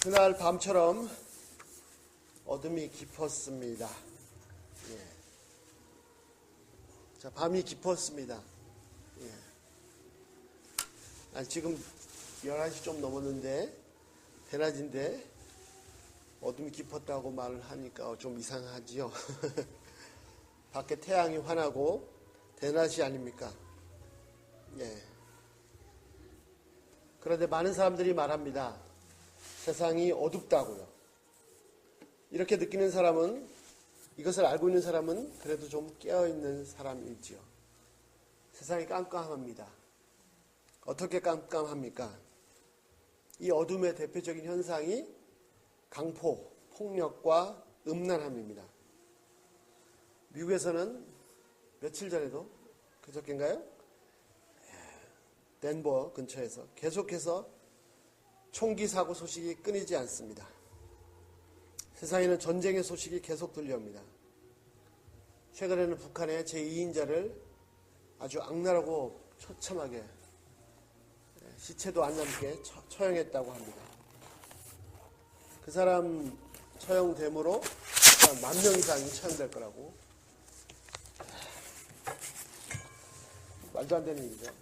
그날 밤처럼 어둠이 깊었습니다. 예. 자, 밤이 깊었습니다. 예. 지금 11시 좀 넘었는데, 대낮인데, 어둠이 깊었다고 말을 하니까 좀 이상하지요. 밖에 태양이 환하고, 대낮이 아닙니까? 예. 그런데 많은 사람들이 말합니다. 세상이 어둡다고요. 이렇게 느끼는 사람은, 이것을 알고 있는 사람은 그래도 좀 깨어있는 사람이지요. 세상이 깜깜합니다. 어떻게 깜깜합니까? 이 어둠의 대표적인 현상이 강포, 폭력과 음란함입니다. 미국에서는 며칠 전에도, 그저께인가요? 덴버 근처에서 계속해서 총기 사고 소식이 끊이지 않습니다. 세상에는 전쟁의 소식이 계속 들려옵니다. 최근에는 북한의 제2인자를 아주 악랄하고 처참하게 시체도 안 남게 처형했다고 합니다. 그 사람 처형됨으로 10,000명 이상이 처형될 거라고. 말도 안 되는 일이죠.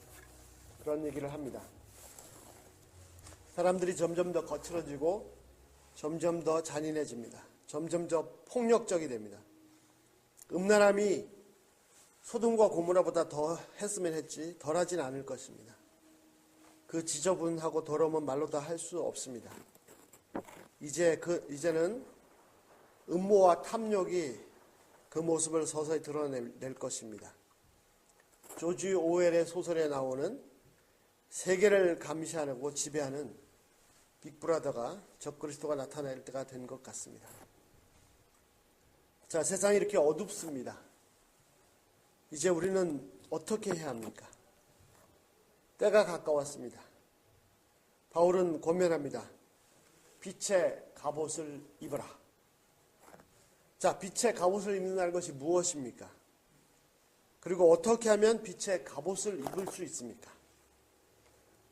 그런 얘기를 합니다. 사람들이 점점 더 거칠어지고 점점 더 잔인해집니다. 점점 더 폭력적이 됩니다. 음란함이 소돔과 고모라보다 더 했으면 했지 덜 하진 않을 것입니다. 그 지저분하고 더러운 말로 다 할 수 없습니다. 이제는 음모와 탐욕이 그 모습을 서서히 드러낼 것입니다. 조지 오웰의 소설에 나오는 세계를 감시하고 지배하는 빅브라더가 적그리스도가 나타날 때가 된 것 같습니다. 자, 세상이 이렇게 어둡습니다. 이제 우리는 어떻게 해야 합니까? 때가 가까웠습니다. 바울은 권면합니다. 빛의 갑옷을 입어라. 자, 빛의 갑옷을 입는다는 것이 무엇입니까? 그리고 어떻게 하면 빛의 갑옷을 입을 수 있습니까?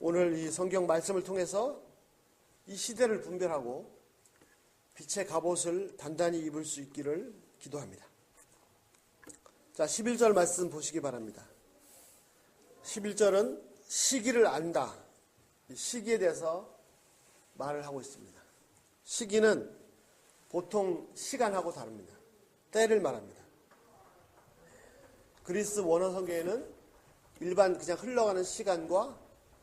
오늘 이 성경 말씀을 통해서 이 시대를 분별하고 빛의 갑옷을 단단히 입을 수 있기를 기도합니다. 자, 11절 말씀 보시기 바랍니다. 11절은 시기를 안다. 시기에 대해서 말을 하고 있습니다. 시기는 보통 시간하고 다릅니다. 때를 말합니다. 그리스 원어 성경에는 일반 그냥 흘러가는 시간과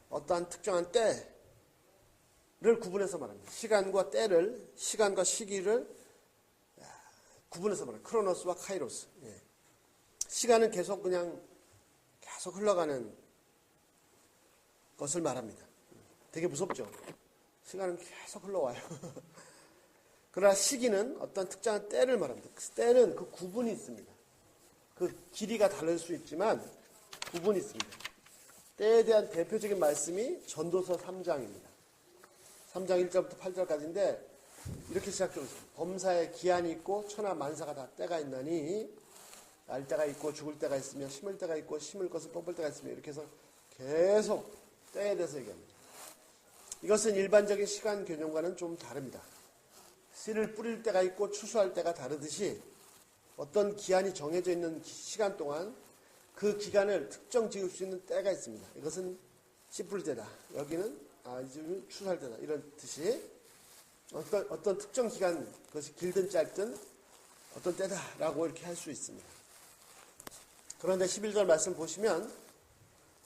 어떠한 특정한 때를 구분해서 말합니다. 시간과 때를, 시간과 시기를 구분해서 말합니다. 크로노스와 카이로스. 예. 시간은 계속 흘러가는 것을 말합니다. 되게 무섭죠? 시간은 계속 흘러와요. 그러나 시기는 어떤 특정한 때를 말합니다. 때는 그 구분이 있습니다. 그 길이가 다를 수 있지만 구분이 있습니다. 때에 대한 대표적인 말씀이 전도서 3장입니다. 3장 1절부터 8절까지인데 이렇게 시작되고 있습니다. 범사에 기한이 있고 천하 만사가 다 때가 있나니 날 때가 있고 죽을 때가 있으며 심을 때가 있고 심을 것을 뽑을 때가 있으며 이렇게 해서 계속 때에 대해서 얘기합니다. 이것은 일반적인 시간 개념과는 좀 다릅니다. 씨를 뿌릴 때가 있고 추수할 때가 다르듯이 어떤 기한이 정해져 있는 시간 동안 그 기간을 특정 지을 수 있는 때가 있습니다. 이것은 씨 뿌릴 때다. 여기는 이제 추수할 때다. 이런 뜻이 어떤 특정 기간, 그것이 길든 짧든 어떤 때다라고 이렇게 할 수 있습니다. 그런데 11절 말씀 보시면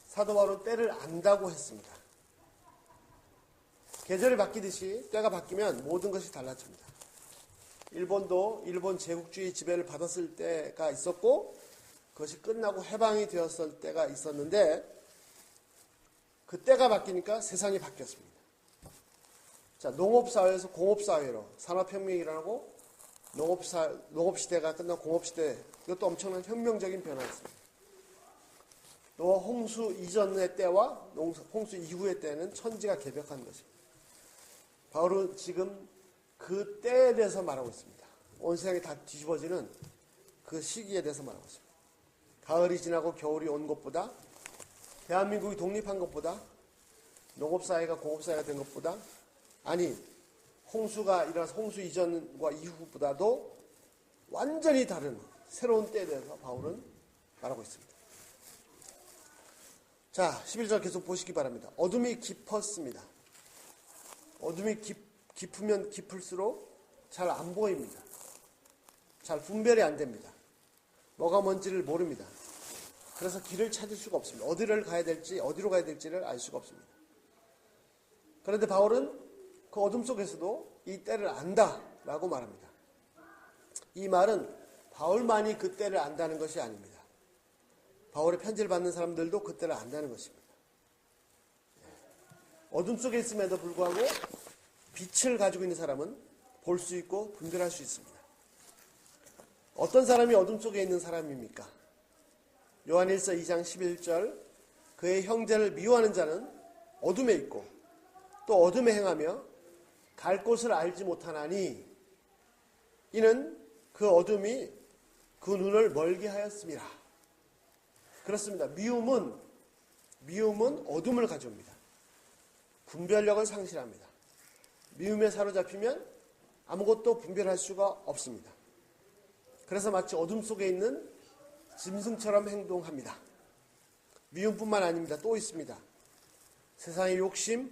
사도 바울은 때를 안다고 했습니다. 계절이 바뀌듯이 때가 바뀌면 모든 것이 달라집니다. 일본도 일본 제국주의 지배를 받았을 때가 있었고 그것이 끝나고 해방이 되었을 때가 있었는데 그 때가 바뀌니까 세상이 바뀌었습니다. 자, 농업사회에서 공업사회로 산업혁명이 일어나고 농업시대가 끝나고 공업시대, 이것도 엄청난 혁명적인 변화였습니다. 또 홍수 이전의 때와 홍수 이후의 때는 천지가 개벽한 것입니다. 바울은 지금 그 때에 대해서 말하고 있습니다. 온 세상이 다 뒤집어지는 그 시기에 대해서 말하고 있습니다. 가을이 지나고 겨울이 온 것보다, 대한민국이 독립한 것보다, 농업사회가 공업사회가 된 것보다, 아니 홍수가 일어나서 홍수 이전과 이후보다도 완전히 다른 새로운 때에 대해서 바울은 말하고 있습니다. 자, 11절 계속 보시기 바랍니다. 어둠이 깊었습니다. 어둠이 깊으면 깊을수록 잘 안 보입니다. 잘 분별이 안 됩니다. 뭐가 뭔지를 모릅니다. 그래서 길을 찾을 수가 없습니다. 어디로 가야 될지를 알 수가 없습니다. 그런데 바울은 그 어둠 속에서도 이 때를 안다라고 말합니다. 이 말은 바울만이 그 때를 안다는 것이 아닙니다. 바울의 편지를 받는 사람들도 그 때를 안다는 것입니다. 어둠 속에 있음에도 불구하고 빛을 가지고 있는 사람은 볼 수 있고 분별할 수 있습니다. 어떤 사람이 어둠 속에 있는 사람입니까? 요한일서 2장 11절 그의 형제를 미워하는 자는 어둠에 있고 또 어둠에 행하며 갈 곳을 알지 못하나니 이는 그 어둠이 그 눈을 멀게 하였습니다. 그렇습니다. 미움은 어둠을 가져옵니다. 분별력을 상실합니다. 미움에 사로잡히면 아무것도 분별할 수가 없습니다. 그래서 마치 어둠 속에 있는 짐승처럼 행동합니다. 미움뿐만 아닙니다. 또 있습니다. 세상의 욕심,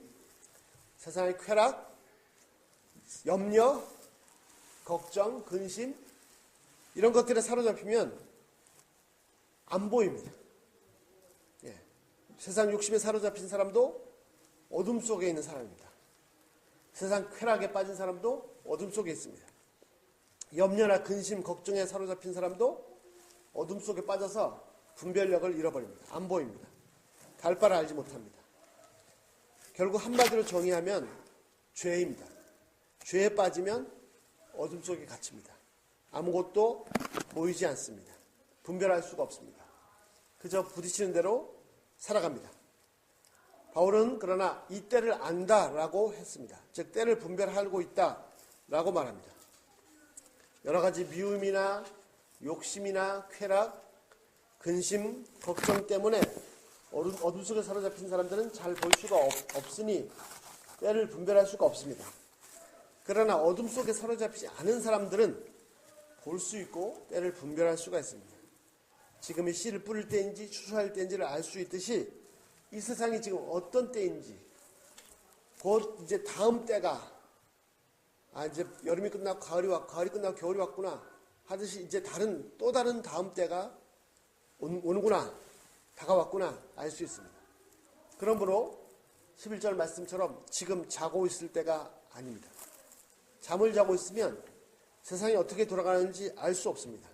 세상의 쾌락, 염려, 걱정, 근심 이런 것들에 사로잡히면 안 보입니다. 세상 욕심에 사로잡힌 사람도 어둠 속에 있는 사람입니다. 세상 쾌락에 빠진 사람도 어둠 속에 있습니다. 염려나 근심, 걱정에 사로잡힌 사람도 어둠 속에 빠져서 분별력을 잃어버립니다. 안 보입니다. 갈 바를 알지 못합니다. 결국 한마디로 정의하면 죄입니다. 죄에 빠지면 어둠 속에 갇힙니다. 아무것도 보이지 않습니다. 분별할 수가 없습니다. 그저 부딪히는 대로 살아갑니다. 바울은 그러나 이 때를 안다라고 했습니다. 즉 때를 분별하고 있다라고 말합니다. 여러 가지 미움이나 욕심이나 쾌락, 근심, 걱정 때문에 어둠 속에 사로잡힌 사람들은 잘 볼 수가 없으니 때를 분별할 수가 없습니다. 그러나 어둠 속에 사로잡히지 않은 사람들은 볼 수 있고 때를 분별할 수가 있습니다. 지금이 씨를 뿌릴 때인지 추수할 때인지를 알 수 있듯이 이 세상이 지금 어떤 때인지 곧 이제 다음 때가 이제 여름이 끝나고 가을이 끝나고 겨울이 왔구나 하듯이 이제 또 다른 다음 때가 오는구나 다가왔구나 알 수 있습니다. 그러므로 11절 말씀처럼 지금 자고 있을 때가 아닙니다. 잠을 자고 있으면 세상이 어떻게 돌아가는지 알 수 없습니다.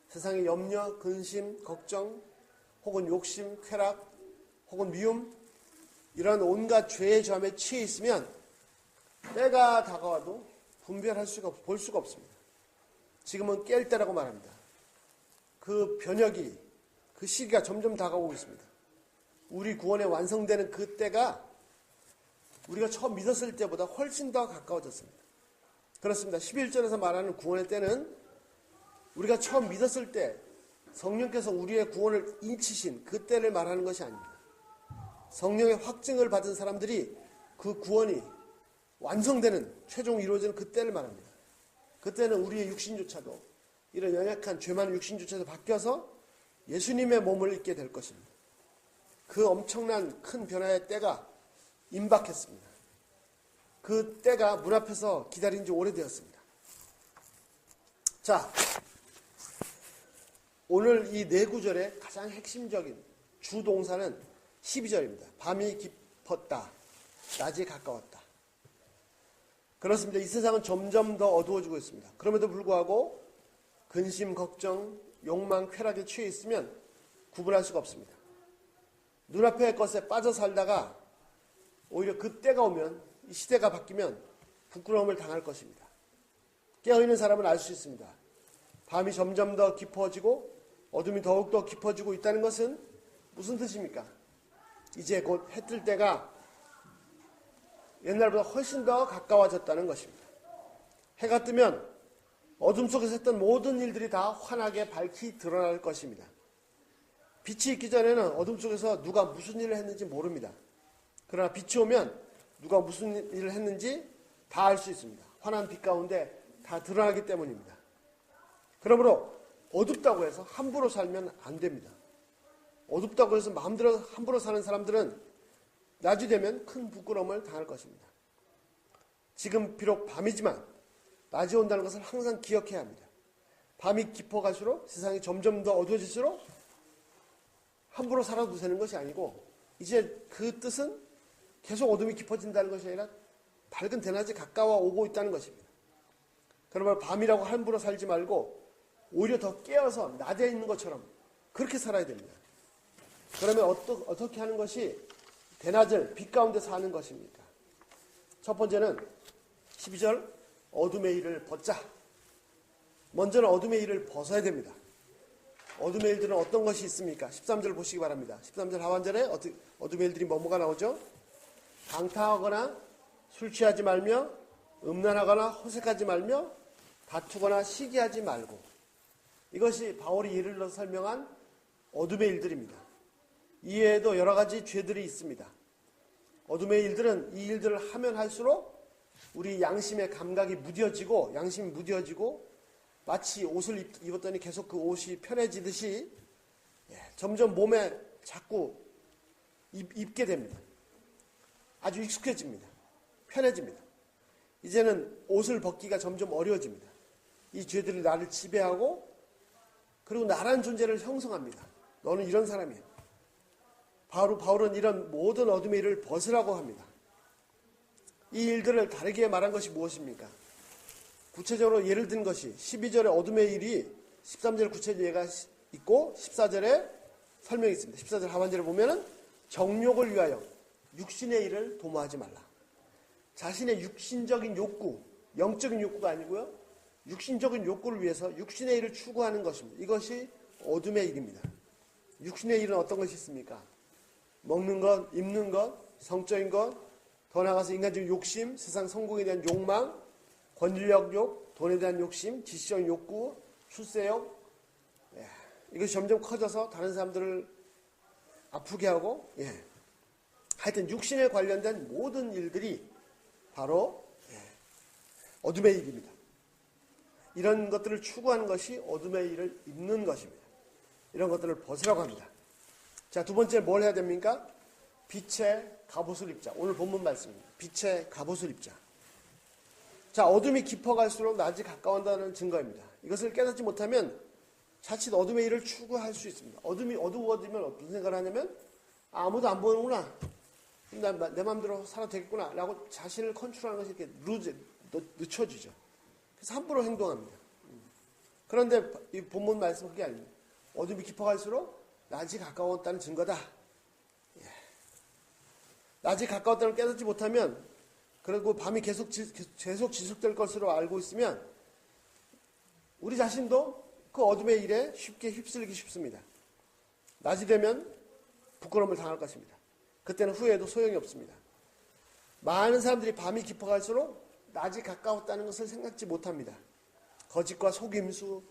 세상의 염려, 근심, 걱정 혹은 욕심, 쾌락 혹은 미움 이런 온갖 죄의 점에 취해 있으면 때가 다가와도 볼 수가 없습니다. 지금은 깰 때라고 말합니다. 그 변혁이 그 시기가 점점 다가오고 있습니다. 우리 구원에 완성되는 그 때가 우리가 처음 믿었을 때보다 훨씬 더 가까워졌습니다. 그렇습니다. 11절에서 말하는 구원의 때는 우리가 처음 믿었을 때 성령께서 우리의 구원을 인치신 그 때를 말하는 것이 아닙니다. 성령의 확증을 받은 사람들이 그 구원이 완성되는 최종 이루어지는 그 때를 말합니다. 그때는 우리의 육신조차도 이런 연약한 죄 많은 육신조차도 바뀌어서 예수님의 몸을 입게 될 것입니다. 그 엄청난 큰 변화의 때가 임박했습니다. 그 때가 문 앞에서 기다린 지 오래되었습니다. 자, 오늘 이 네 구절의 가장 핵심적인 주동사는 12절입니다. 밤이 깊었다. 낮이 가까웠다. 그렇습니다. 이 세상은 점점 더 어두워지고 있습니다. 그럼에도 불구하고 근심, 걱정, 욕망, 쾌락에 취해 있으면 구분할 수가 없습니다. 눈앞의 것에 빠져 살다가 오히려 그 때가 오면 이 시대가 바뀌면 부끄러움을 당할 것입니다. 깨어있는 사람은 알 수 있습니다. 밤이 점점 더 깊어지고 어둠이 더욱더 깊어지고 있다는 것은 무슨 뜻입니까? 이제 곧 해 뜰 때가 옛날보다 훨씬 더 가까워졌다는 것입니다. 해가 뜨면 어둠 속에서 했던 모든 일들이 다 환하게 밝히 드러날 것입니다. 빛이 있기 전에는 어둠 속에서 누가 무슨 일을 했는지 모릅니다. 그러나 빛이 오면 누가 무슨 일을 했는지 다 알 수 있습니다. 환한 빛 가운데 다 드러나기 때문입니다. 그러므로 어둡다고 해서 함부로 살면 안 됩니다. 어둡다고 해서 마음대로 함부로 사는 사람들은 낮이 되면 큰 부끄러움을 당할 것입니다. 지금 비록 밤이지만 낮이 온다는 것을 항상 기억해야 합니다. 밤이 깊어갈수록 세상이 점점 더 어두워질수록 함부로 살아도 되는 것이 아니고 이제 그 뜻은 계속 어둠이 깊어진다는 것이 아니라 밝은 대낮이 가까워 오고 있다는 것입니다. 그러면 밤이라고 함부로 살지 말고 오히려 더 깨어서 낮에 있는 것처럼 그렇게 살아야 됩니다. 그러면 어떻게 하는 것이 대낮을 빛 가운데 사는 것입니까? 첫 번째는 12절 어둠의 일을 벗자. 먼저는 어둠의 일을 벗어야 됩니다. 어둠의 일들은 어떤 것이 있습니까? 13절 보시기 바랍니다. 13절 하반절에 어둠의 일들이 뭐가 나오죠? 방탕하거나 술 취하지 말며 음란하거나 호색하지 말며 다투거나 시기하지 말고. 이것이 바울이 예를 들어 설명한 어둠의 일들입니다. 이외에도 여러 가지 죄들이 있습니다. 어둠의 일들은 이 일들을 하면 할수록 우리 양심의 감각이 무뎌지고 양심이 무뎌지고 마치 옷을 입었더니 계속 그 옷이 편해지듯이 점점 몸에 자꾸 입게 됩니다. 아주 익숙해집니다. 편해집니다. 이제는 옷을 벗기가 점점 어려워집니다. 이 죄들이 나를 지배하고 그리고 나라는 존재를 형성합니다. 너는 이런 사람이야. 바울은 이런 모든 어둠의 일을 벗으라고 합니다. 이 일들을 다르게 말한 것이 무엇입니까? 구체적으로 예를 든 것이 12절에 어둠의 일이 13절 구체적 예가 있고 14절에 설명이 있습니다. 14절 하반절에 보면은 정욕을 위하여 육신의 일을 도모하지 말라. 자신의 육신적인 욕구, 영적인 욕구가 아니고요. 육신적인 욕구를 위해서 육신의 일을 추구하는 것입니다. 이것이 어둠의 일입니다. 육신의 일은 어떤 것이 있습니까? 먹는 것, 입는 것, 성적인 것, 더 나아가서 인간적인 욕심, 세상 성공에 대한 욕망, 권력욕, 돈에 대한 욕심, 지시적인 욕구, 출세욕. 이것이 점점 커져서 다른 사람들을 아프게 하고 하여튼 육신에 관련된 모든 일들이 바로 어둠의 일입니다. 이런 것들을 추구하는 것이 어둠의 일을 입는 것입니다. 이런 것들을 벗으라고 합니다. 자, 두 번째 뭘 해야 됩니까? 빛의 갑옷을 입자. 오늘 본문 말씀입니다. 빛의 갑옷을 입자. 자, 어둠이 깊어갈수록 낮이 가까운다는 증거입니다. 이것을 깨닫지 못하면 자칫 어둠의 일을 추구할 수 있습니다. 어둠이 어두워지면 어떤 생각을 하냐면 아무도 안 보는구나. 내 마음대로 살아도 되겠구나. 라고 자신을 컨트롤하는 것이 이렇게 늦춰지죠. 그래서 함부로 행동합니다. 그런데 이 본문 말씀은 그게 아닙니다. 어둠이 깊어갈수록 낮이 가까웠다는 증거다. 낮이 가까웠다는 걸 깨닫지 못하면 그리고 밤이 계속 지속될 것으로 알고 있으면 우리 자신도 그 어둠의 일에 쉽게 휩쓸리기 쉽습니다. 낮이 되면 부끄러움을 당할 것입니다. 그때는 후회해도 소용이 없습니다. 많은 사람들이 밤이 깊어갈수록 낮이 가까웠다는 것을 생각지 못합니다. 거짓과 속임수,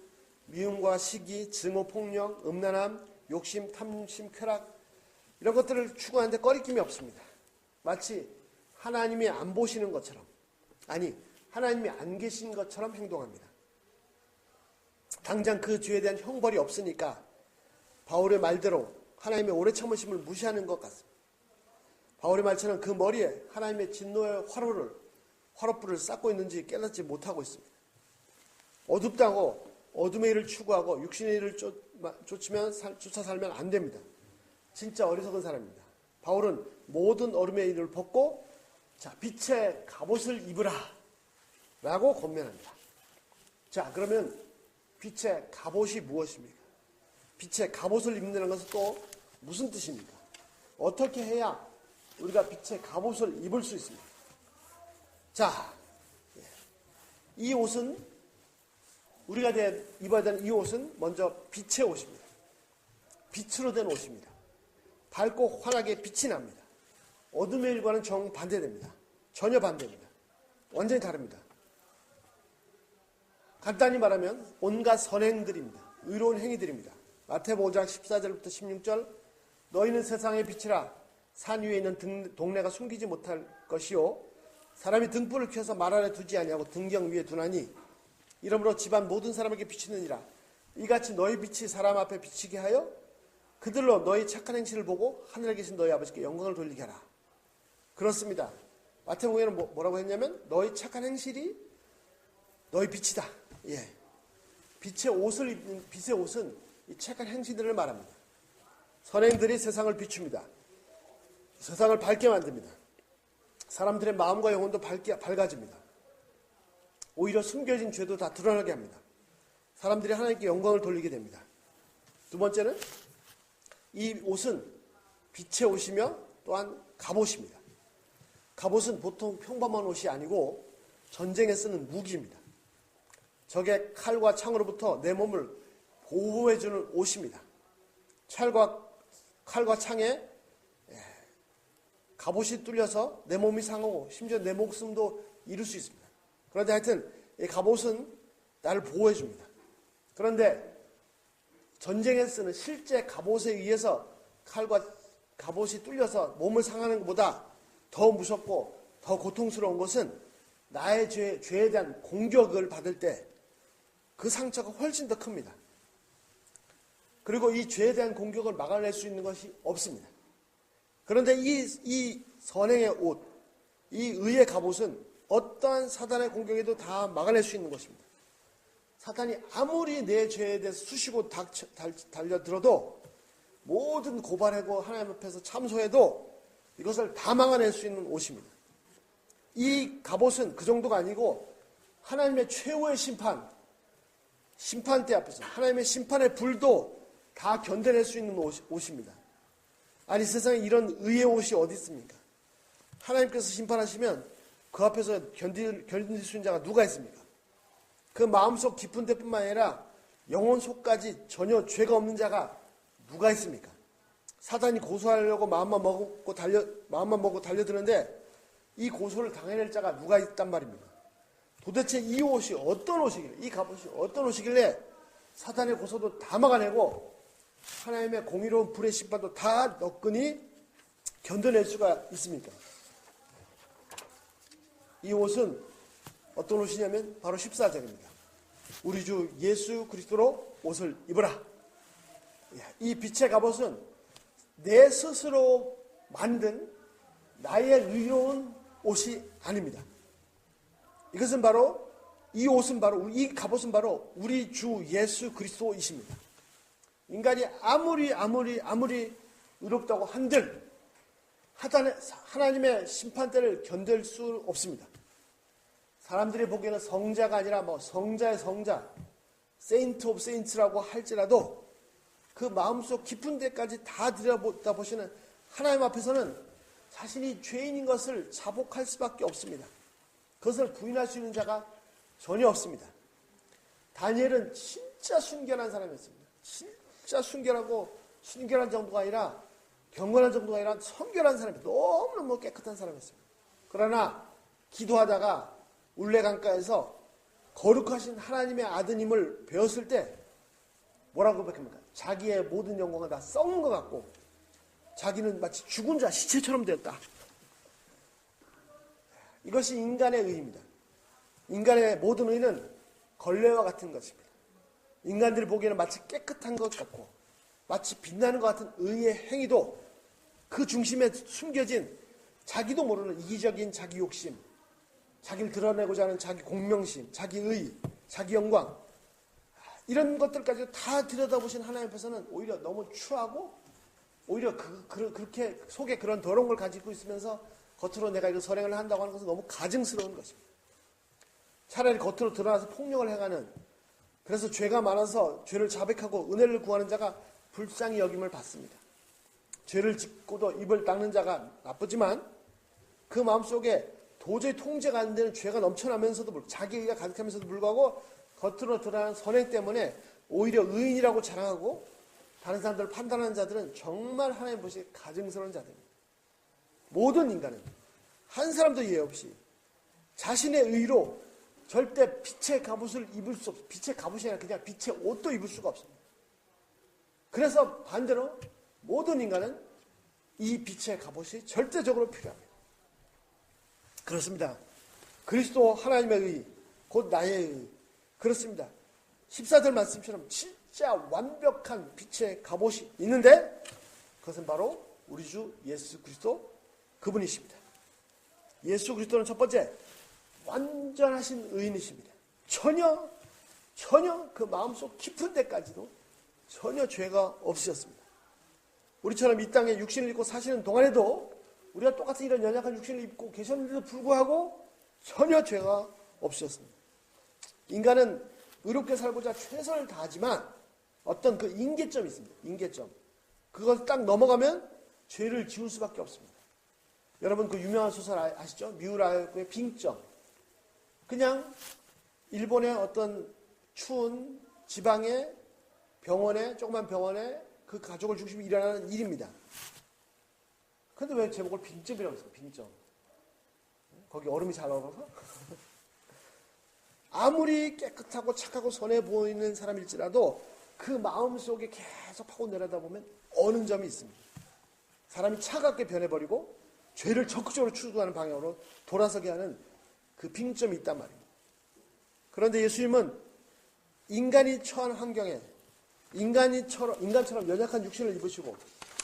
미움과 시기, 증오폭력, 음란함, 욕심, 탐심, 쾌락 이런 것들을 추구하는데 꺼리낌이 없습니다. 마치 하나님이 안 보시는 것처럼 아니 하나님이 안 계신 것처럼 행동합니다. 당장 그 죄에 대한 형벌이 없으니까 바울의 말대로 하나님의 오래 참으심을 무시하는 것 같습니다. 바울의 말처럼 그 머리에 하나님의 진노의 화롯불을 쌓고 있는지 깨닫지 못하고 있습니다. 어둡다고 어둠의 일을 추구하고 육신의 일을 쫓아 살면 안 됩니다. 진짜 어리석은 사람입니다. 바울은 모든 어둠의 일을 벗고 자, 빛의 갑옷을 입으라 라고 권면합니다. 자, 그러면 빛의 갑옷이 무엇입니까? 빛의 갑옷을 입는다는 것은 또 무슨 뜻입니까? 어떻게 해야 우리가 빛의 갑옷을 입을 수 있습니까? 자, 이 옷은 우리가 입어야 되는 이 옷은 먼저 빛의 옷입니다. 빛으로 된 옷입니다. 밝고 환하게 빛이 납니다. 어둠의 일과는 정반대됩니다. 전혀 반대입니다. 완전히 다릅니다. 간단히 말하면 온갖 선행들입니다. 의로운 행위들입니다. 마태복음 5장 14절부터 16절 너희는 세상의 빛이라 산 위에 있는 동네가 숨기지 못할 것이요 사람이 등불을 켜서 말 아래 두지 아니하고 등경 위에 두나니 이러므로 집안 모든 사람에게 비치느니라. 이같이 너희 빛이 사람 앞에 비치게 하여 그들로 너희 착한 행실을 보고 하늘에 계신 너희 아버지께 영광을 돌리게 하라. 그렇습니다. 마태복음에는 뭐라고 했냐면 너희 착한 행실이 너희 빛이다. 예. 빛의 옷을 입는 빛의 옷은 이 착한 행실들을 말합니다. 선행들이 세상을 비춥니다. 세상을 밝게 만듭니다. 사람들의 마음과 영혼도 밝아집니다. 오히려 숨겨진 죄도 다 드러나게 합니다. 사람들이 하나님께 영광을 돌리게 됩니다. 두 번째는 이 옷은 빛의 옷이며 또한 갑옷입니다. 갑옷은 보통 평범한 옷이 아니고 전쟁에 쓰는 무기입니다. 적의 칼과 창으로부터 내 몸을 보호해주는 옷입니다. 칼과 창에 갑옷이 뚫려서 내 몸이 상하고 심지어 내 목숨도 잃을 수 있습니다. 그런데 하여튼 이 갑옷은 나를 보호해 줍니다. 그런데 전쟁에 쓰는 실제 갑옷에 의해서 칼과 갑옷이 뚫려서 몸을 상하는 것보다 더 무섭고 더 고통스러운 것은 나의 죄에 대한 공격을 받을 때 그 상처가 훨씬 더 큽니다. 그리고 이 죄에 대한 공격을 막아낼 수 있는 것이 없습니다. 그런데 이 선행의 옷, 이 의의 갑옷은 어떠한 사단의 공격에도 다 막아낼 수 있는 것입니다. 사탄이 아무리 내 죄에 대해서 쑤시고 달려들어도 모든 고발하고 하나님 앞에서 참소해도 이것을 다 막아낼 수 있는 옷입니다. 이 갑옷은 그 정도가 아니고 하나님의 최후의 심판대 앞에서 하나님의 심판의 불도 다 견뎌낼 수 있는 옷입니다. 아니 세상에 이런 의의 옷이 어디 있습니까? 하나님께서 심판하시면 그 앞에서 견딜 수 있는 자가 누가 있습니까? 그 마음속 깊은 데뿐만 아니라 영혼 속까지 전혀 죄가 없는 자가 누가 있습니까? 사단이 고소하려고 마음만 먹고 달려드는데 이 고소를 당해낼 자가 누가 있단 말입니까? 도대체 이 옷이 어떤 옷이길래, 이 갑옷이 어떤 옷이길래 사단의 고소도 다 막아내고 하나님의 공의로운 불의 심판도 다 너끈히 견뎌낼 수가 있습니까? 이 옷은 어떤 옷이냐면 바로 14절입니다. 우리 주 예수 그리스도로 옷을 입으라. 이 빛의 갑옷은 내 스스로 만든 나의 의로운 옷이 아닙니다. 이것은 바로 이 갑옷은 바로 우리 주 예수 그리스도이십니다. 인간이 아무리 의롭다고 한들 하나님의 심판대를 견딜 수 없습니다. 사람들이 보기에는 성자가 아니라 성자의 성자, 세인트 오브 세인트라고 할지라도 그 마음속 깊은 데까지 다 들여다 보시는 하나님 앞에서는 자신이 죄인인 것을 자복할 수밖에 없습니다. 그것을 부인할 수 있는 자가 전혀 없습니다. 다니엘은 진짜 순결한 사람이었습니다. 진짜 순결한 정도가 아니라 경건한 정도가 아니라 성결한 사람이 너무너무 깨끗한 사람이었습니다. 그러나 기도하다가 울레강가에서 거룩하신 하나님의 아드님을 배웠을 때 뭐라고 고백합니까? 자기의 모든 영광은 다 썩은 것 같고 자기는 마치 죽은 자 시체처럼 되었다. 이것이 인간의 의입니다. 인간의 모든 의는 걸레와 같은 것입니다. 인간들이 보기에는 마치 깨끗한 것 같고 마치 빛나는 것 같은 의의 행위도 그 중심에 숨겨진 자기도 모르는 이기적인 자기 욕심, 자기를 드러내고자 하는 자기 공명심, 자기 의, 자기 영광 이런 것들까지 다 들여다보신 하나님 앞에서는 오히려 너무 추하고 오히려 그렇게 속에 그런 더러운 걸 가지고 있으면서 겉으로 내가 이런 선행을 한다고 하는 것은 너무 가증스러운 것입니다. 차라리 겉으로 드러나서 폭력을 행하는 그래서 죄가 많아서 죄를 자백하고 은혜를 구하는 자가 불쌍히 여김을 받습니다. 죄를 짓고도 입을 닦는 자가 나쁘지만 그 마음속에 도저히 통제가 안 되는 죄가 넘쳐나면서도 자기가 가득하면서도 불구하고 겉으로 드러나는 선행 때문에 오히려 의인이라고 자랑하고 다른 사람들을 판단하는 자들은 정말 하나님 보시기에 가증스러운 자들입니다. 모든 인간은 한 사람도 예외 없이 자신의 의로 절대 빛의 갑옷을 입을 수 없어요. 빛의 갑옷이 아니라 그냥 빛의 옷도 입을 수가 없습니다. 그래서 반대로 모든 인간은 이 빛의 갑옷이 절대적으로 필요합니다. 그렇습니다. 그리스도 하나님의 의, 곧 나의 의. 그렇습니다. 14절 말씀처럼 진짜 완벽한 빛의 갑옷이 있는데 그것은 바로 우리 주 예수 그리스도 그분이십니다. 예수 그리스도는 첫 번째 완전하신 의인이십니다. 전혀 그 마음속 깊은 데까지도 전혀 죄가 없으셨습니다. 우리처럼 이 땅에 육신을 입고 사시는 동안에도 우리가 똑같은 이런 연약한 육신을 입고 계셨는데도 불구하고 전혀 죄가 없으셨습니다. 인간은 의롭게 살고자 최선을 다하지만 어떤 그 임계점이 있습니다. 임계점. 그걸 딱 넘어가면 죄를 지을 수밖에 없습니다. 여러분 그 유명한 소설 아시죠? 미우라의 빙점. 그냥 일본의 어떤 추운 지방의 병원에, 조그만 병원에 그 가족을 중심으로 일어나는 일입니다. 근데 왜 제목을 빙점이라고 했어요? 빙점. 거기 얼음이 잘 얼어서? 아무리 깨끗하고 착하고 선해 보이는 사람일지라도 그 마음속에 계속 파고 내려다보면 어느 점이 있습니다. 사람이 차갑게 변해버리고 죄를 적극적으로 추구하는 방향으로 돌아서게 하는 그 빙점이 있단 말입니다. 그런데 예수님은 인간이 처한 환경에 인간처럼 연약한 육신을 입으시고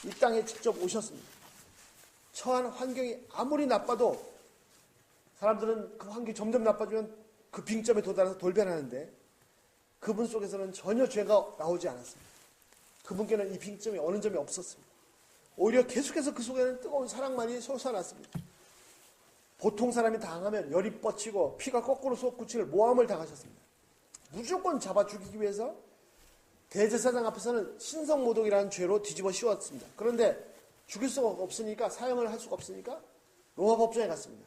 이 땅에 직접 오셨습니다. 처한 환경이 아무리 나빠도 사람들은 그 환경이 점점 나빠지면 그 빙점에 도달해서 돌변하는데 그분 속에서는 전혀 죄가 나오지 않았습니다. 그분께는 이 빙점이 어느 점이 없었습니다. 오히려 계속해서 그 속에는 뜨거운 사랑만이 솟아났습니다. 보통 사람이 당하면 열이 뻗치고 피가 거꾸로 솟구칠 모함을 당하셨습니다. 무조건 잡아 죽이기 위해서 대제사장 앞에서는 신성모독이라는 죄로 뒤집어 씌웠습니다. 그런데 죽일 수가 없으니까, 사형을 할 수가 없으니까 로마 법정에 갔습니다.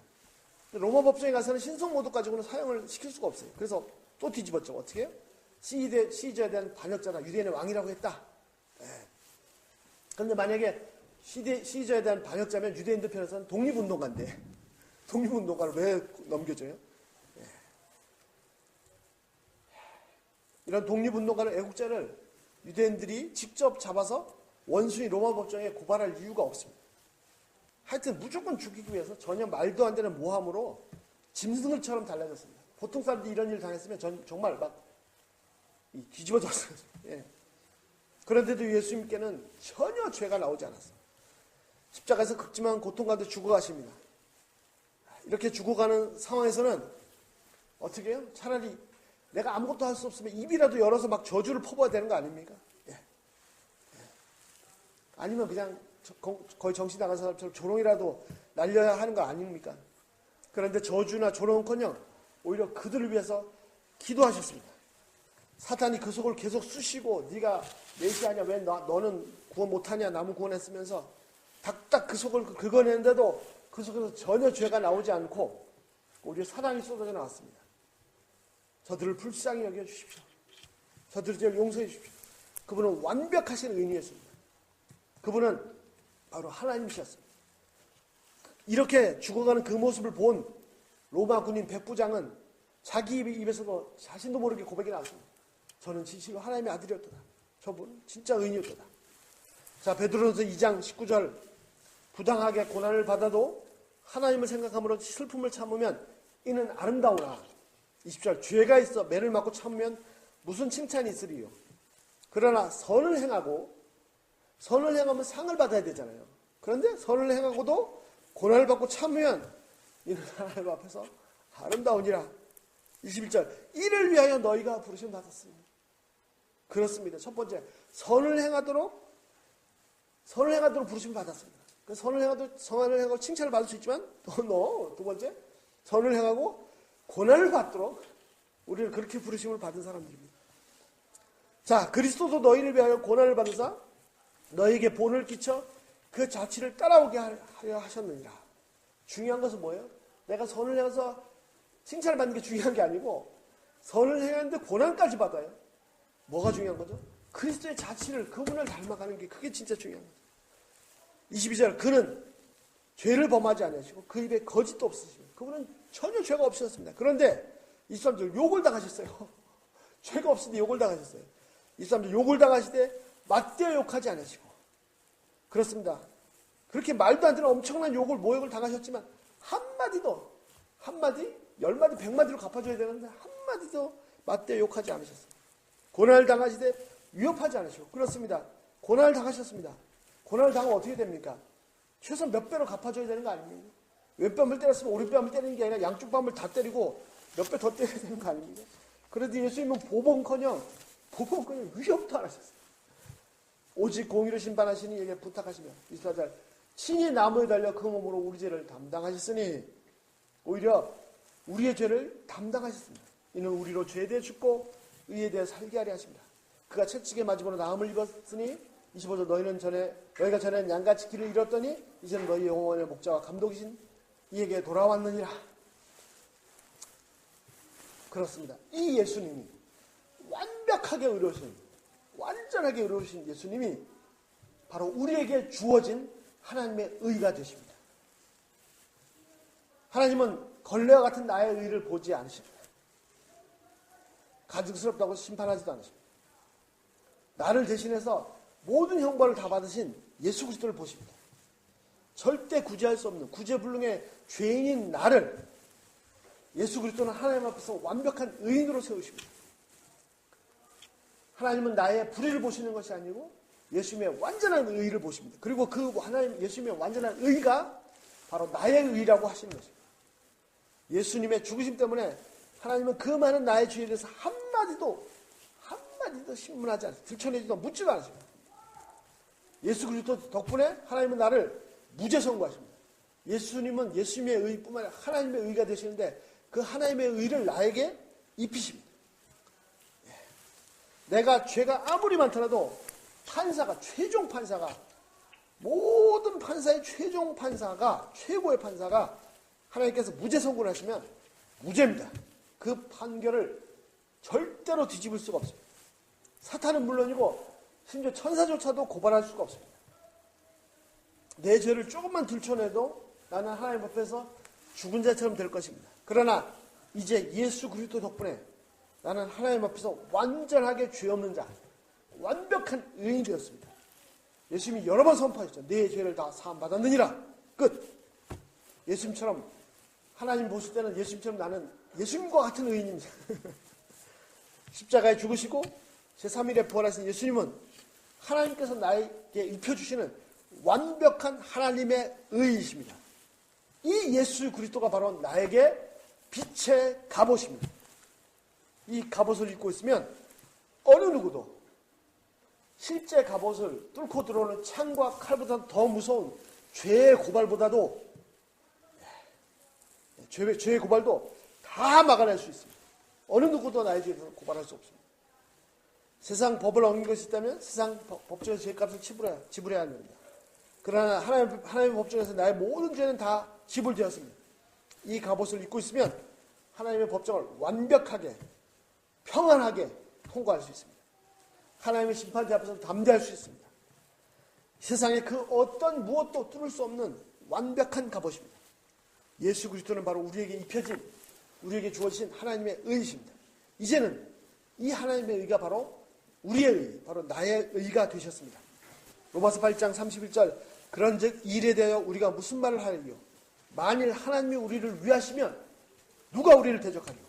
로마 법정에 가서는 신성모독 가지고는 사형을 시킬 수가 없어요. 그래서 또 뒤집었죠. 어떻게 해요? 시저에 대한 반역자다, 유대인의 왕이라고 했다. 그런데 만약에 시저에 대한 반역자면 유대인들 편에서는 독립운동가인데 독립운동가를 왜 넘겨줘요? 이런 독립운동가를, 애국자를 유대인들이 직접 잡아서 원수인 로마 법정에 고발할 이유가 없습니다. 하여튼 무조건 죽이기 위해서 전혀 말도 안 되는 모함으로 짐승들처럼 달라졌습니다. 보통 사람들이 이런 일을 당했으면 정말 막 뒤집어졌어요. 예. 그런데도 예수님께는 전혀 죄가 나오지 않았어요. 십자가에서 극심한 고통 가운데 죽어가십니다. 이렇게 죽어가는 상황에서는 어떻게 해요? 차라리 내가 아무것도 할 수 없으면 입이라도 열어서 막 저주를 퍼부어야 되는 거 아닙니까? 예. 아니면 그냥 거의 정신 나간 사람처럼 조롱이라도 날려야 하는 거 아닙니까? 그런데 저주나 조롱은커녕 오히려 그들을 위해서 기도하셨습니다. 사탄이 그 속을 계속 쑤시고 네가 메시아냐, 왜 너는 구원 못하냐, 나무 구원했으면서 딱딱 그 속을 긁어내는데도 그 속에서 전혀 죄가 나오지 않고 오히려 사랑이 쏟아져 나왔습니다. 저들을 불쌍히 여겨주십시오. 저들을 용서해 주십시오. 그분은 완벽하신 의인이었습니다. 그분은 바로 하나님이셨습니다. 이렇게 죽어가는 그 모습을 본 로마 군인 백부장은 자기 입에서도 자신도 모르게 고백이 나왔습니다. 저는 진실로 하나님의 아들이었도다. 저분 진짜 의인이었도다. 자, 베드로전서 2장 19절, 부당하게 고난을 받아도 하나님을 생각함으로 슬픔을 참으면 이는 아름다우나. 20절, 죄가 있어 매를 맞고 참으면 무슨 칭찬이 있으리요. 그러나 선을 행하면 상을 받아야 되잖아요. 그런데 선을 행하고도 고난을 받고 참으면 이는 하나님 앞에서 아름다우니라. 21절, 이를 위하여 너희가 부르심 받았으니. 그렇습니다. 첫 번째, 선을 행하도록 부르심 받았습니다. 그 선을 행하고 칭찬을 받을 수 있지만 두 번째, 선을 행하고 고난을 받도록 우리를 그렇게 부르심을 받은 사람들입니다. 자, 그리스도도 너희를 위하여 고난을 받으사 너희에게 본을 끼쳐 그 자취를 따라오게 하려 하셨느니라. 중요한 것은 뭐예요? 내가 선을 행해서 칭찬을 받는 게 중요한 게 아니고 선을 행하는데 고난까지 받아요. 뭐가 중요한 거죠? 그리스도의 자취를, 그분을 닮아가는 게, 그게 진짜 중요한 거죠. 22절, 그는 죄를 범하지 않으시고 그 입에 거짓도 없으시고 그분은 전혀 죄가 없으셨습니다. 그런데 23절, 욕을 당하셨어요. 죄가 없으니 욕을 당하셨어요. 23절, 욕을 당하시되 맞대어 욕하지 않으시고. 그렇습니다. 그렇게 말도 안 되는 엄청난 욕을, 모욕을 당하셨지만 한마디 10마디 100마디로 갚아줘야 되는데 한마디도 맞대 욕하지 않으셨어요. 고난을 당하시되 위협하지 않으시고. 그렇습니다. 고난을 당하셨습니다. 고난을 당하면 어떻게 됩니까? 최소 몇 배로 갚아줘야 되는 거 아닙니까? 왼뺨을 때렸으면 오른뺨을 때리는 게 아니라 양쪽 뺨을 다 때리고 몇 배 더 때려야 되는 거 아닙니까? 그런데 예수님은 보복커녕 위협도 안 하셨어요. 오직 공의로 심판하시니 이에게 부탁하시며 24절 친히 나무에 달려 그 몸으로 우리 죄를 담당하셨으니 오히려 우리의 죄를 담당하셨습니다. 이는 우리로 죄에 대해 죽고 의에 대해 살게 하려 하십니다. 그가 채찍에 맞음으로 나음을 입었으니 25절 너희가 전에 양같이 길을 잃었더니 이제는 너희 영혼의 목자와 감독이신 이에게 돌아왔느니라. 그렇습니다. 이 예수님이 완벽하게 의로우신, 완전하게 의로우신 예수님이 바로 우리에게 주어진 하나님의 의가 되십니다. 하나님은 걸레와 같은 나의 의를 보지 않으십니다. 가증스럽다고 심판하지도 않으십니다. 나를 대신해서 모든 형벌을 다 받으신 예수 그리스도를 보십니다. 절대 구제할 수 없는 구제불능의 죄인인 나를 예수 그리스도는 하나님 앞에서 완벽한 의인으로 세우십니다. 하나님은 나의 불의를 보시는 것이 아니고 예수님의 완전한 의를 보십니다. 그리고 그 하나님 예수님의 완전한 의가 바로 나의 의라고 하시는 것입니다. 예수님의 죽으심 때문에 하나님은 그 많은 나의 죄에 대해서 한마디도 신문하지 않습니다. 들춰내지도 묻지도 않습니다. 예수 그리스도 덕분에 하나님은 나를 무죄 선고하십니다. 예수님은 예수님의 의뿐만 아니라 하나님의 의가 되시는데 그 하나님의 의를 나에게 입히십니다. 내가 죄가 아무리 많더라도 최종 판사가 모든 판사의 최종 판사가 최고의 판사가 하나님께서 무죄 선고를 하시면 무죄입니다. 그 판결을 절대로 뒤집을 수가 없습니다. 사탄은 물론이고 심지어 천사조차도 고발할 수가 없습니다. 내 죄를 조금만 들춰내도 나는 하나님 앞에서 죽은 자처럼 될 것입니다. 그러나 이제 예수 그리스도 덕분에 나는 하나님 앞에서 완전하게 죄 없는 자, 완벽한 의인이 되었습니다. 예수님이 여러 번 선포하셨죠. 내 죄를 다 사함 받았느니라. 끝. 예수님처럼 하나님 보실 때는 예수님처럼 나는 예수님과 같은 의인입니다. 십자가에 죽으시고 제3일에 부활하신 예수님은 하나님께서 나에게 입혀주시는 완벽한 하나님의 의이십니다. 이 예수 그리스도가 바로 나에게 빛의 갑옷입니다. 이 갑옷을 입고 있으면 어느 누구도 실제 갑옷을 뚫고 들어오는 창과 칼보다 더 무서운 죄의 고발보다도 죄의 고발도 다 막아낼 수 있습니다. 어느 누구도 나의 죄에 대해서 고발할 수 없습니다. 세상 법을 어긴 것이 있다면 세상 법정에서 죄값을 지불해야 합니다. 그러나 하나님의 법정에서 나의 모든 죄는 다 지불되었습니다. 이 갑옷을 입고 있으면 하나님의 법정을 완벽하게 평안하게 통과할 수 있습니다. 하나님의 심판대 앞에서 담대할 수 있습니다. 세상에 그 어떤 무엇도 뚫을 수 없는 완벽한 갑옷입니다. 예수 그리스도는 바로 우리에게 입혀진, 우리에게 주어진 하나님의 의이십니다. 이제는 이 하나님의 의가 바로 우리의 의, 바로 나의 의가 되셨습니다. 로마서 8장 31절 그런즉 일에 대하여 우리가 무슨 말을 하리요? 만일 하나님이 우리를 위하시면 누가 우리를 대적하리요?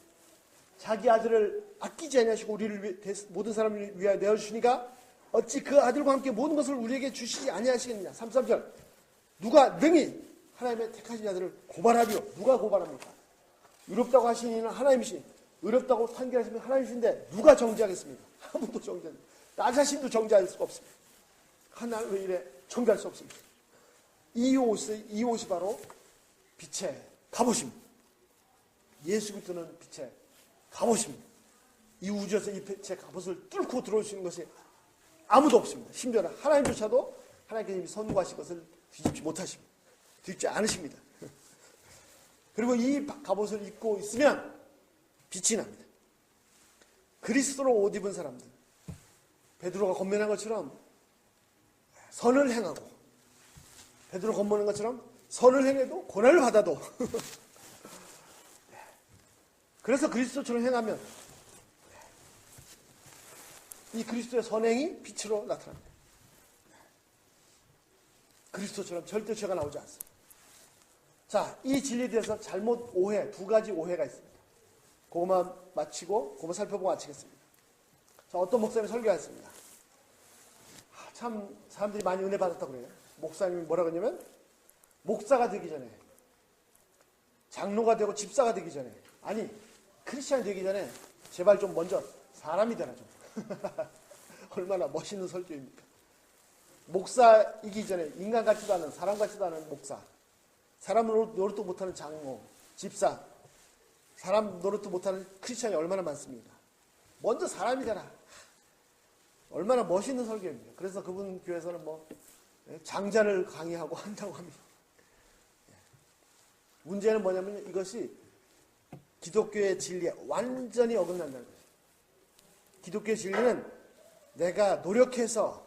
자기 아들을 아끼지 아니하시고 우리를 모든 사람을 위하여 내어주시니까 어찌 그 아들과 함께 모든 것을 우리에게 주시지 아니하시겠느냐. 33절 누가 능히 하나님의 택하신 자들을 고발하리요? 누가 고발합니까? 의롭다고 하신 이는 하나님이시, 의롭다고 판결하시면 하나님이신데 누가 정죄하겠습니까? 아무도 정죄, 나 자신도 정죄할 수가 없습니다. 하나님 왜 이래 정죄할 수 없습니다. 이 옷이 바로 빛의 갑옷입니다. 예수 그리스도는 빛의 갑옷입니다. 이 우주에서 이 빛의 갑옷을 뚫고 들어올 수 있는 것이 아무도 없습니다. 심지어 하나님조차도 하나님께서 이미 선고하신 것을 뒤집지 못하십니다. 뒤집지 않으십니다. 그리고 이 갑옷을 입고 있으면 빛이 납니다. 그리스도로 옷 입은 사람들, 베드로가 권면한 것처럼 선을 행하고, 베드로 권면한 것처럼 선을 행해도 고난을 받아도 그래서 그리스도처럼 행하면 이 그리스도의 선행이 빛으로 자, 이 진리에 대해서 잘못 오해, 두 가지 오해가 있습니다. 그것만 마치고, 그것만 살펴보고 마치겠습니다. 자, 어떤 목사님이 설교했습니다. 참, 사람들이 많이 은혜 받았다고 그래요. 목사님이 뭐라 그러냐면, 목사가 되기 전에, 장로가 되고 집사가 되기 전에, 아니, 크리스찬이 되기 전에, 제발 좀 먼저 사람이 되라 좀. 얼마나 멋있는 설교입니까? 목사이기 전에 인간 같지도 않은, 사람 같지도 않은 목사, 사람 노릇도 못하는 장로, 집사, 사람 노릇도 못하는 크리스찬이 얼마나 많습니까? 먼저 사람이 되라. 얼마나 멋있는 설교입니다. 그래서 그분 교회에서는 뭐 장자를 강의하고 한다고 합니다. 문제는 뭐냐면 이것이 기독교의 진리에 완전히 어긋난다는 거예요. 기독교의 진리는 내가 노력해서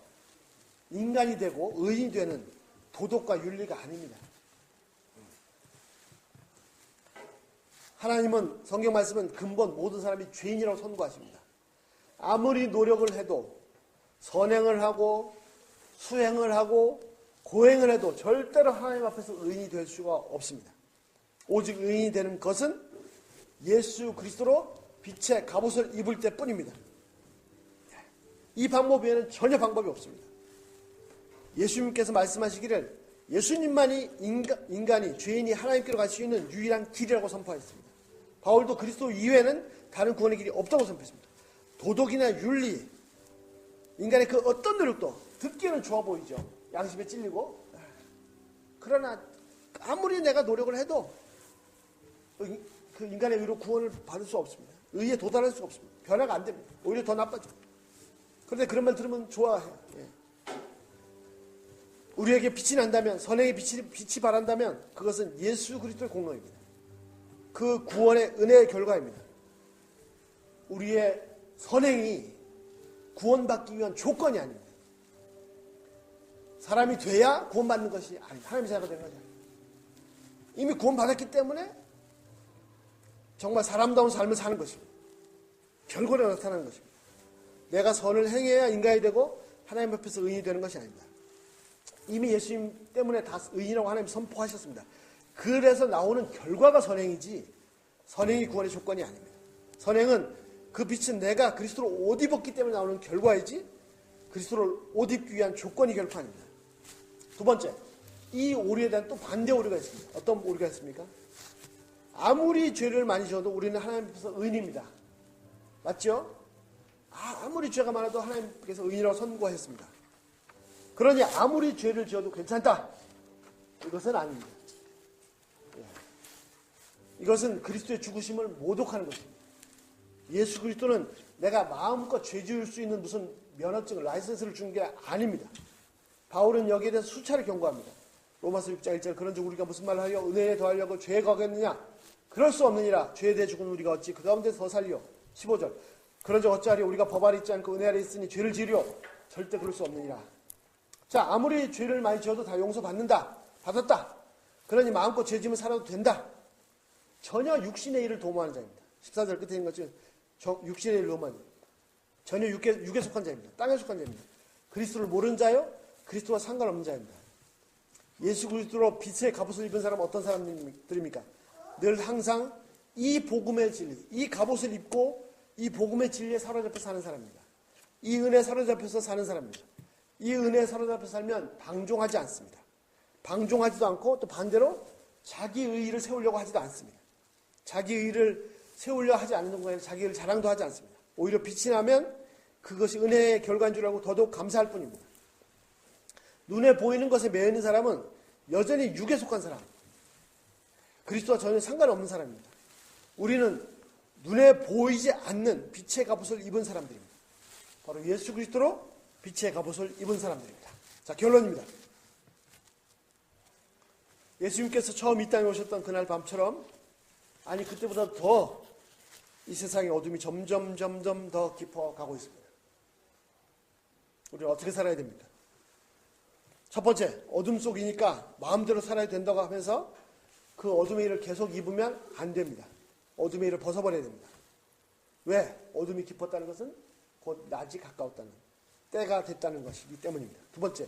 인간이 되고 의인이 되는 도덕과 윤리가 아닙니다. 하나님은 성경 말씀은 근본 모든 사람이 죄인이라고 선고하십니다. 아무리 노력을 해도 선행을 하고 수행을 하고 고행을 해도 절대로 하나님 앞에서 의인이 될 수가 없습니다. 오직 의인이 되는 것은 예수 그리스도로 빛의 갑옷을 입을 때뿐입니다. 이 방법 외에는 전혀 방법이 없습니다. 예수님께서 말씀하시기를 예수님만이 인간이 죄인이 하나님께로 갈 수 있는 유일한 길이라고 선포했습니다. 바울도 그리스도 이외에는 다른 구원의 길이 없다고 선포했습니다. 도덕이나 윤리, 인간의 그 어떤 노력도 듣기에는 좋아 보이죠. 양심에 찔리고. 그러나 아무리 내가 노력을 해도 그 인간의 의로 구원을 받을 수 없습니다. 의에 도달할 수가 없습니다. 변화가 안 됩니다. 오히려 더 나빠져요. 그런데 그런 말 들으면 좋아해요. 예. 우리에게 빛이 난다면, 선행의 빛이 바란다면 그것은 예수 그리스도의 공로입니다. 그 구원의 은혜의 결과입니다. 우리의 선행이 구원받기 위한 조건이 아닙니다. 사람이 돼야 구원받는 것이 아닙니다. 하나님의 자녀가 되는 것이 아닙니다. 이미 구원받았기 때문에 정말 사람다운 삶을 사는 것입니다. 결과로 나타나는 것입니다. 내가 선을 행해야 인간이 되고 하나님 앞에서 의인이 되는 것이 아닙니다. 이미 예수님 때문에 다 의인이라고 하나님 선포하셨습니다. 그래서 나오는 결과가 선행이지 선행이 구원의 조건이 아닙니다. 선행은 그 빛은 내가 그리스도로 옷 입었기 때문에 나오는 결과이지 그리스도를 옷 입기 위한 조건이 결코 아닙니다. 두 번째, 이 오류에 대한 또 반대 오류가 있습니다. 어떤 오류가 있습니까? 아무리 죄를 많이 지어도 우리는 하나님 앞에서 의인입니다. 맞죠? 아무리 죄가 많아도 하나님께서 의인이라고 선고하셨습니다. 그러니 아무리 죄를 지어도 괜찮다. 이것은 아닙니다. 이것은 그리스도의 죽으심을 모독하는 것입니다. 예수 그리스도는 내가 마음껏 죄 지을 수 있는 무슨 면허증을, 라이선스를 준 게 아닙니다. 바울은 여기에 대해서 수차례 경고합니다. 로마서 6장 1절 그런즉 우리가 무슨 말을 하여 은혜에 더하려고 죄에 거겠느냐? 그럴 수 없느니라. 죄에 대해 죽은 우리가 어찌 그 가운데 더 살려? 15절 그런즉 어찌하리 우리가 법 아래 있지 않고 은혜 아래 있으니 죄를 지으려? 절대 그럴 수 없느니라. 자, 아무리 죄를 많이 지어도 다 용서받는다. 받았다. 그러니 마음껏 죄 지으면 살아도 된다. 전혀 육신의 일을 도모하는 자입니다. 14절 끝에 있는 것처럼 육신의 일을 도모하는 자입니다. 전혀 육에 속한 자입니다. 땅에 속한 자입니다. 그리스도를 모르는 자요? 그리스도와 상관없는 자입니다. 예수 그리스도로 빛의 갑옷을 입은 사람은 어떤 사람들입니까? 늘 항상 이 복음의 진리, 이 갑옷을 입고 이 복음의 진리에 사로잡혀 사는 사람입니다. 이 은혜에 사로잡혀서 사는 사람입니다. 이 은혜에 사로잡혀 살면 방종하지 않습니다. 방종하지도 않고 또 반대로 자기 의의를 세우려고 하지도 않습니다. 자기 의의를 세우려 하지 않는 동안에 자기 의를 자랑도 하지 않습니다. 오히려 빛이 나면 그것이 은혜의 결과인 줄 알고 더더욱 감사할 뿐입니다. 눈에 보이는 것에 매여 있는 사람은 여전히 육에 속한 사람, 그리스도와 전혀 상관없는 사람입니다. 우리는 눈에 보이지 않는 빛의 갑옷을 입은 사람들입니다. 바로 예수 그리스도로 빛의 갑옷을 입은 사람들입니다. 자, 결론입니다. 예수님께서 처음 이 땅에 오셨던 그날 밤처럼, 아니 그때보다 더 이 세상의 어둠이 점점 더 깊어가고 있습니다. 우리는 어떻게 살아야 됩니까? 첫 번째, 어둠 속이니까 마음대로 살아야 된다고 하면서 그 어둠의 일을 계속 입으면 안 됩니다. 어둠의 일을 벗어버려야 됩니다. 왜? 어둠이 깊었다는 것은 곧 낮이 가까웠다는, 때가 됐다는 것이기 때문입니다. 두 번째,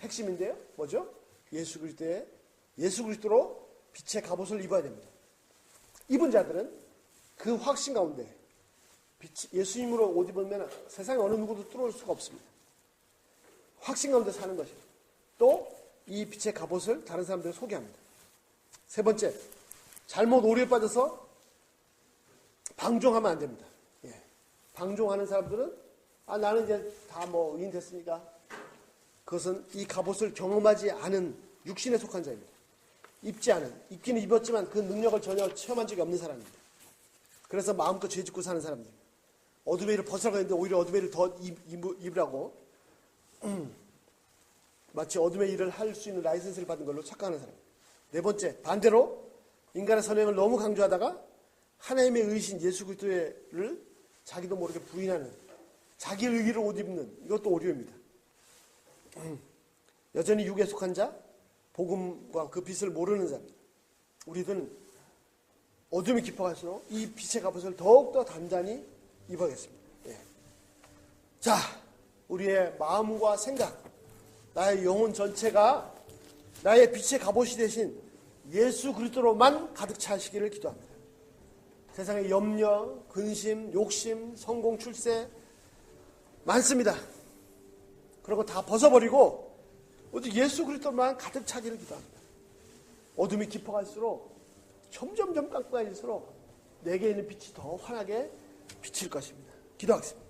핵심인데요. 뭐죠? 예수 그리스도로 빛의 갑옷을 입어야 됩니다. 입은 자들은 그 확신 가운데 예수님으로 옷 입으면 세상에 어느 누구도 뚫을 수가 없습니다. 확신 가운데 사는 것이에요. 또 이 빛의 갑옷을 다른 사람들에게 소개합니다. 세 번째, 잘못 오류에 빠져서 방종하면 안 됩니다. 예. 방종하는 사람들은 나는 이제 다 의인 됐으니까, 그것은 이 갑옷을 경험하지 않은 육신에 속한 자입니다. 입기는 입었지만 그 능력을 전혀 체험한 적이 없는 사람입니다. 그래서 마음껏 죄 짓고 사는 사람들입니다. 어둠의 일을 벗어나가 있는데 오히려 어둠의 일을 더 입으라고 마치 어둠의 일을 할 수 있는 라이센스를 받은 걸로 착각하는 사람. 네 번째, 반대로 인간의 선행을 너무 강조하다가 하나님의 의신 예수 그리스도를 자기도 모르게 부인하는, 자기 의기를 옷 입는, 이것도 오류입니다. 여전히 육에 속한 자, 복음과 그 빛을 모르는 자입니다. 우리는 어둠이 깊어갈수록 이 빛의 갑옷을 더욱더 단단히 입어야겠습니다. 예. 자, 우리의 마음과 생각, 나의 영혼 전체가 나의 빛의 갑옷이 되신 예수 그리스도로만 가득 차시기를 기도합니다. 세상에 염려, 근심, 욕심, 성공, 출세 많습니다. 그런 거 다 벗어버리고 오직 예수 그리스도만 가득 차기를 기도합니다. 어둠이 깊어갈수록 점점점 깜깜해질수록 내게 있는 빛이 더 환하게 비칠 것입니다. 기도하겠습니다.